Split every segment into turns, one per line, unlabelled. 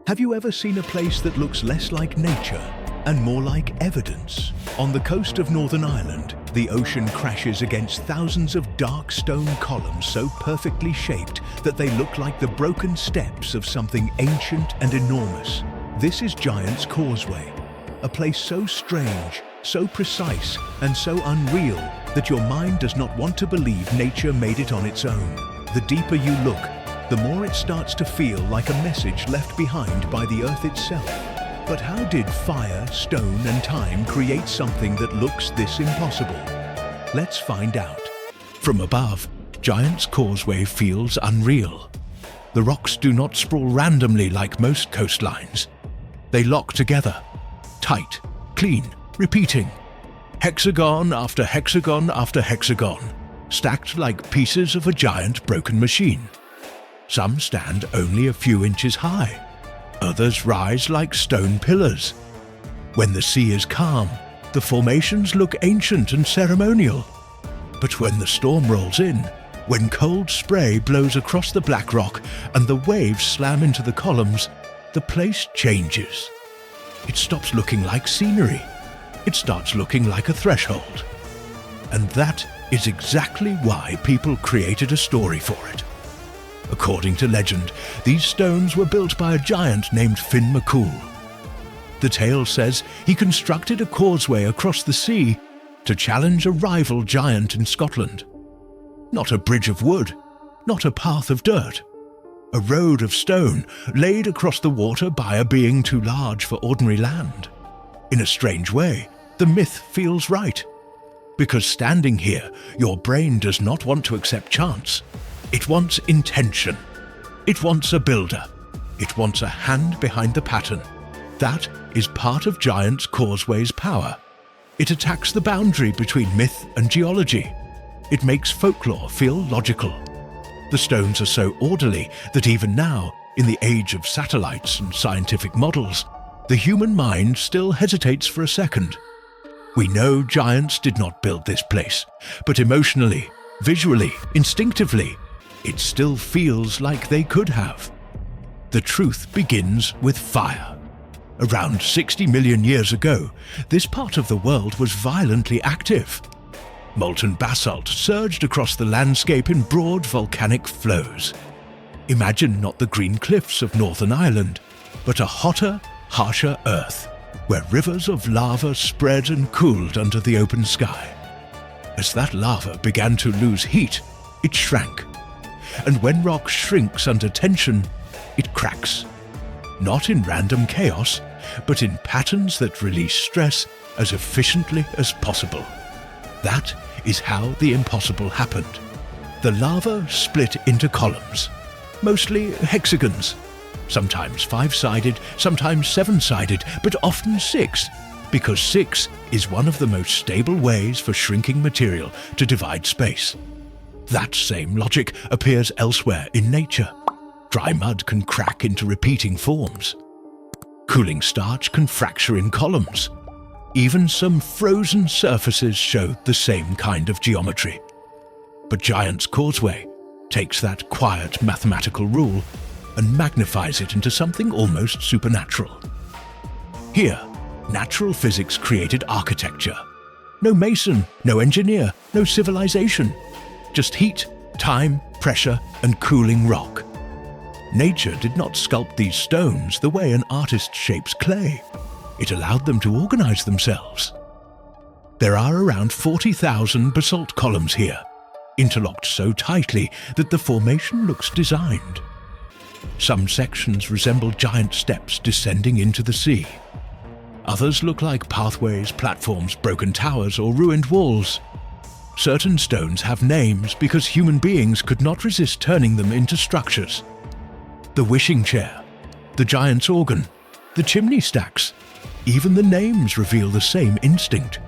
Have you ever seen a place that looks less like nature and more like evidence? On the coast of Northern Ireland, the ocean crashes against thousands of dark stone columns so perfectly shaped that they look like the broken steps of something ancient and enormous. This is Giant's Causeway, a place so strange, so precise, and so unreal that your mind does not want to believe nature made it on its own. The deeper you look, the more it starts to feel like a message left behind by the earth itself. But how did fire, stone, and time create something that looks this impossible? Let's find out. From above, Giant's Causeway feels unreal. The rocks do not sprawl randomly like most coastlines. They lock together, tight, clean, repeating. Hexagon after hexagon after hexagon, stacked like pieces of a giant broken machine. Some stand only a few inches high. Others rise like stone pillars. When the sea is calm, the formations look ancient and ceremonial. But when the storm rolls in, when cold spray blows across the black rock and the waves slam into the columns, the place changes. It stops looking like scenery. It starts looking like a threshold. And that is exactly why people created a story for it. According to legend, these stones were built by a giant named McCool. The tale says he constructed a causeway across the sea to challenge a rival giant in Scotland. Not a bridge of wood, not a path of dirt. A road of stone laid across the water by a being too large for ordinary land. In a strange way, the myth feels right. Because standing here, your brain does not want to accept chance. It wants intention. It wants a builder. It wants a hand behind the pattern. That is part of Giant's Causeway's power. It attacks the boundary between myth and geology. It makes folklore feel logical. The stones are so orderly that even now, in the age of satellites and scientific models, the human mind still hesitates for a second. We know giants did not build this place, but emotionally, visually, instinctively, it still feels like they could have. The truth begins with fire. Around 60 million years ago, this part of the world was violently active. Molten basalt surged across the landscape in broad volcanic flows. Imagine not the green cliffs of Northern Ireland, but a hotter, harsher earth, where rivers of lava spread and cooled under the open sky. As that lava began to lose heat, it shrank. And when rock shrinks under tension, it cracks. Not in random chaos, but in patterns that release stress as efficiently as possible. That is how the impossible happened. The lava split into columns, mostly hexagons, sometimes 5-sided, sometimes 7-sided, but often 6, because 6 is one of the most stable ways for shrinking material to divide space. That same logic appears elsewhere in nature. Dry mud can crack into repeating forms. Cooling starch can fracture in columns. Even some frozen surfaces show the same kind of geometry. But Giant's Causeway takes that quiet mathematical rule and magnifies it into something almost supernatural. Here, natural physics created architecture. No mason, no engineer, no civilization. Just heat, time, pressure, and cooling rock. Nature did not sculpt these stones the way an artist shapes clay. It allowed them to organize themselves. There are around 40,000 basalt columns here, interlocked so tightly that the formation looks designed. Some sections resemble giant steps descending into the sea. Others look like pathways, platforms, broken towers, or ruined walls. Certain stones have names because human beings could not resist turning them into structures. The wishing chair, the giant's organ, the chimney stacks. Even the names reveal the same instinct.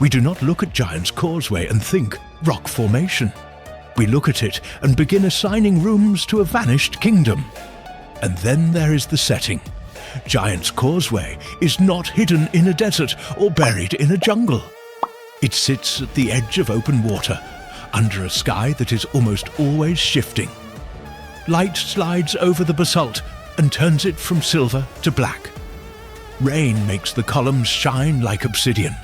We do not look at Giant's Causeway and think rock formation. We look at it and begin assigning rooms to a vanished kingdom. And then there is the setting. Giant's Causeway is not hidden in a desert or buried in a jungle. It sits at the edge of open water, under a sky that is almost always shifting. Light slides over the basalt, and turns it from silver to black. Rain makes the columns shine like obsidian.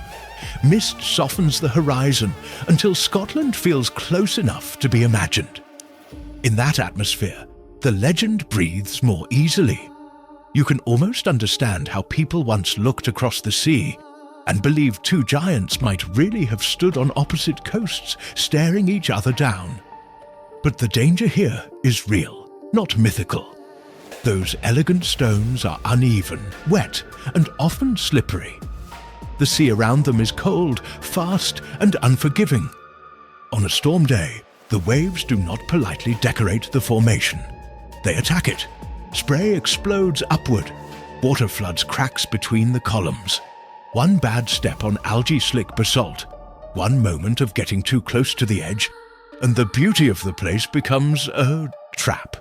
Mist softens the horizon until Scotland feels close enough to be imagined. In that atmosphere, the legend breathes more easily. You can almost understand how people once looked across the sea and believed two giants might really have stood on opposite coasts, staring each other down. But the danger here is real, not mythical. Those elegant stones are uneven, wet, and often slippery. The sea around them is cold, fast, and unforgiving. On a storm day, the waves do not politely decorate the formation. They attack it. Spray explodes upward. Water floods cracks between the columns. One bad step on algae-slick basalt, one moment of getting too close to the edge, and the beauty of the place becomes a trap.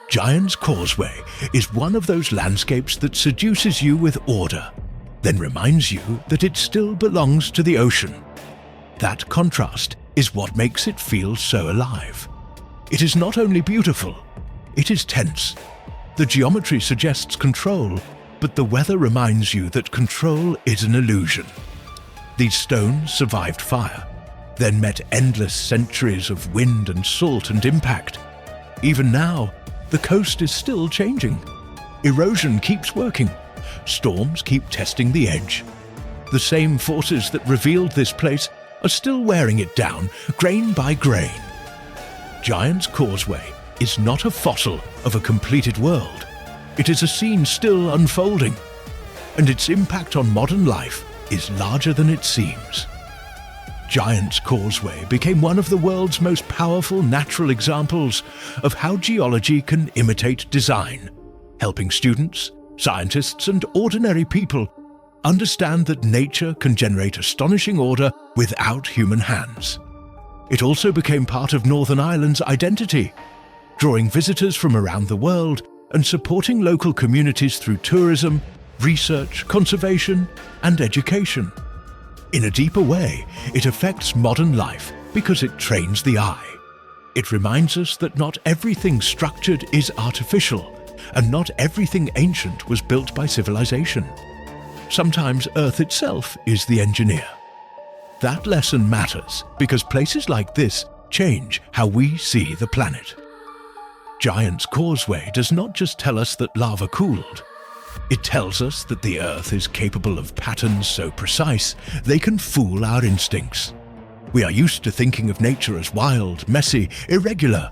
Giant's Causeway is one of those landscapes that seduces you with order, then reminds you that it still belongs to the ocean. That contrast is what makes it feel so alive. It is not only beautiful, it is tense. The geometry suggests control, but the weather reminds you that control is an illusion. These stones survived fire, then met endless centuries of wind and salt and impact. Even now, the coast is still changing. Erosion keeps working. Storms keep testing the edge. The same forces that revealed this place are still wearing it down, grain by grain. Giant's Causeway is not a fossil of a completed world. It is a scene still unfolding, and its impact on modern life is larger than it seems. Giant's Causeway became one of the world's most powerful natural examples of how geology can imitate design, helping students, scientists, and ordinary people understand that nature can generate astonishing order without human hands. It also became part of Northern Ireland's identity, drawing visitors from around the world and supporting local communities through tourism, research, conservation, and education. In a deeper way, it affects modern life because it trains the eye. It reminds us that not everything structured is artificial, and not everything ancient was built by civilization. Sometimes Earth itself is the engineer. That lesson matters because places like this change how we see the planet. Giant's Causeway does not just tell us that lava cooled. It tells us that the Earth is capable of patterns so precise they can fool our instincts. We are used to thinking of nature as wild, messy, irregular.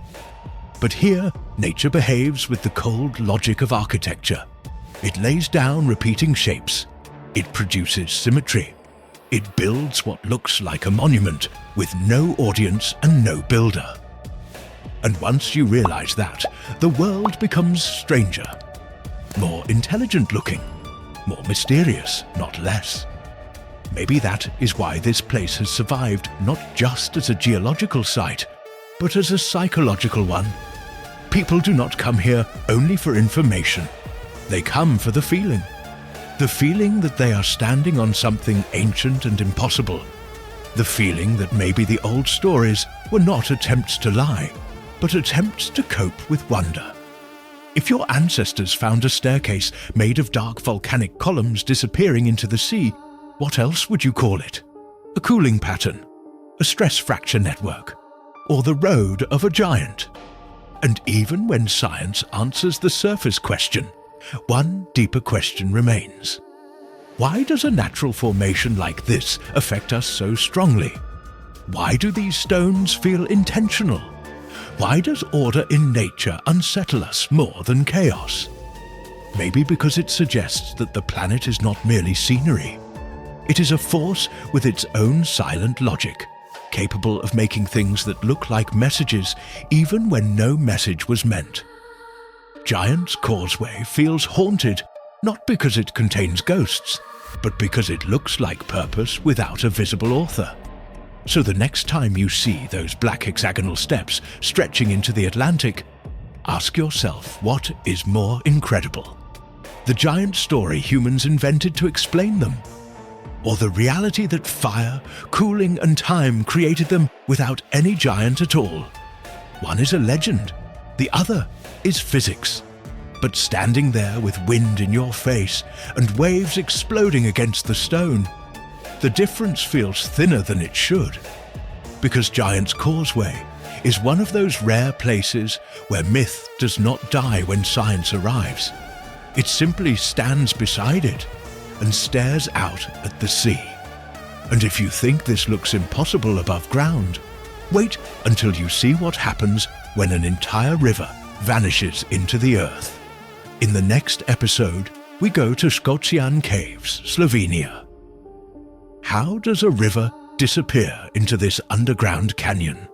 But here, nature behaves with the cold logic of architecture. It lays down repeating shapes. It produces symmetry. It builds what looks like a monument with no audience and no builder. And once you realize that, the world becomes stranger. More intelligent looking, more mysterious, not less. Maybe that is why this place has survived not just as a geological site, but as a psychological one. People do not come here only for information. They come for the feeling that they are standing on something ancient and impossible. The feeling that maybe the old stories were not attempts to lie, but attempts to cope with wonder. If your ancestors found a staircase made of dark volcanic columns disappearing into the sea, what else would you call it? A cooling pattern, a stress fracture network, or the road of a giant? And even when science answers the surface question, one deeper question remains. Why does a natural formation like this affect us so strongly? Why do these stones feel intentional? Why does order in nature unsettle us more than chaos? Maybe because it suggests that the planet is not merely scenery. It is a force with its own silent logic, capable of making things that look like messages even when no message was meant. Giant's Causeway feels haunted, not because it contains ghosts, but because it looks like purpose without a visible author. So the next time you see those black hexagonal steps stretching into the Atlantic, ask yourself what is more incredible: the giant story humans invented to explain them, or the reality that fire, cooling, and time created them without any giant at all. One is a legend, the other is physics. But standing there with wind in your face and waves exploding against the stone, the difference feels thinner than it should. Because Giant's Causeway is one of those rare places where myth does not die when science arrives. It simply stands beside it and stares out at the sea. And if you think this looks impossible above ground, wait until you see what happens when an entire river vanishes into the earth. In the next episode, we go to Skocian Caves, Slovenia. How does a river disappear into this underground canyon?